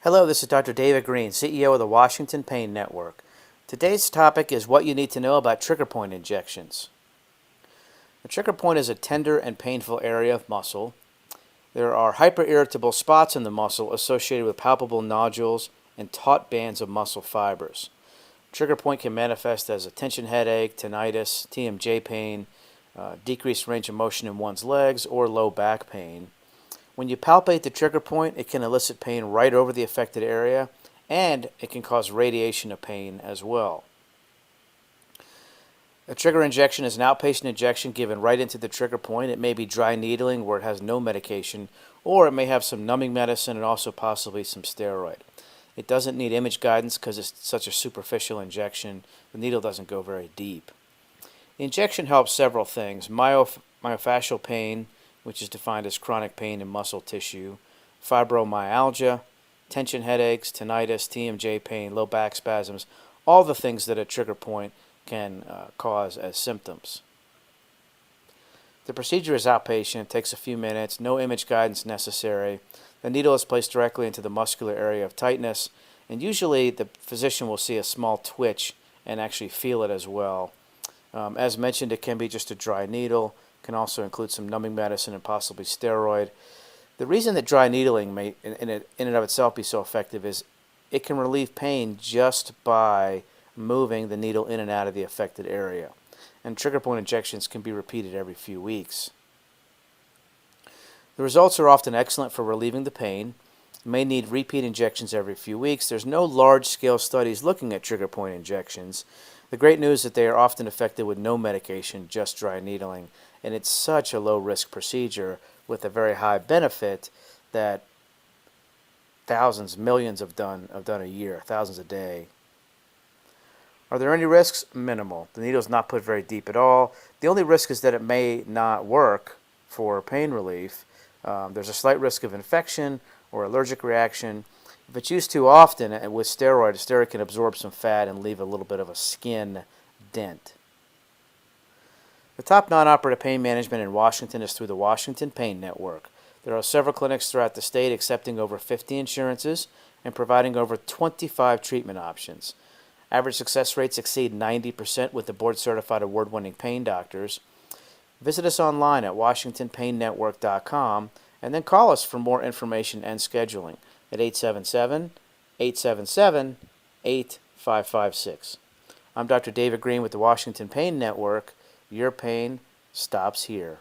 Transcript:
Hello, this is Dr. David Green, CEO of the Washington Pain Network. Today's topic is what you need to know about trigger point injections. The trigger point is a tender and painful area of muscle. There are hyperirritable spots in the muscle associated with palpable nodules and taut bands of muscle fibers. Trigger point can manifest as a tension headache, tinnitus, TMJ pain, decreased range of motion in one's legs, or low back pain. When you palpate the trigger point, it can elicit pain right over the affected area, and it can cause radiation of pain as well. A trigger injection is an outpatient injection given right into the trigger point. It may be dry needling where it has no medication, or it may have some numbing medicine and also possibly some steroid. It doesn't need image guidance because it's such a superficial injection. The needle doesn't go very deep. The injection helps several things: myofascial pain, which is defined as chronic pain in muscle tissue, fibromyalgia, tension headaches, tinnitus, TMJ pain, low back spasms, all the things that a trigger point can cause as symptoms. The procedure is outpatient, takes a few minutes, no image guidance necessary. The needle is placed directly into the muscular area of tightness, and usually the physician will see a small twitch and actually feel it as well. As mentioned, it can be just a dry needle. Can also include some numbing medicine and possibly steroid. The reason that dry needling may in and of itself be so effective is it can relieve pain just by moving the needle in and out of the affected area. And trigger point injections can be repeated every few weeks. The results are often excellent for relieving the pain. You may need repeat injections every few weeks. There's no large-scale studies looking at trigger point injections. The great news is that they are often effective with no medication, just dry needling. And it's such a low-risk procedure with a very high benefit that thousands, millions have done a year, thousands a day. Are there any risks? Minimal. The needle is not put very deep at all. The only risk is that it may not work for pain relief. There's a slight risk of infection or allergic reaction. If it's used too often with steroid, a steroid can absorb some fat and leave a little bit of a skin dent. The top non-operative pain management in Washington is through the Washington Pain Network. There are several clinics throughout the state accepting over 50 insurances and providing over 25 treatment options. Average success rates exceed 90% with the board-certified award-winning pain doctors. Visit us online at washingtonpainnetwork.com and then call us for more information and scheduling at 877-877-8556. I'm Dr. David Green with the Washington Pain Network. Your pain stops here.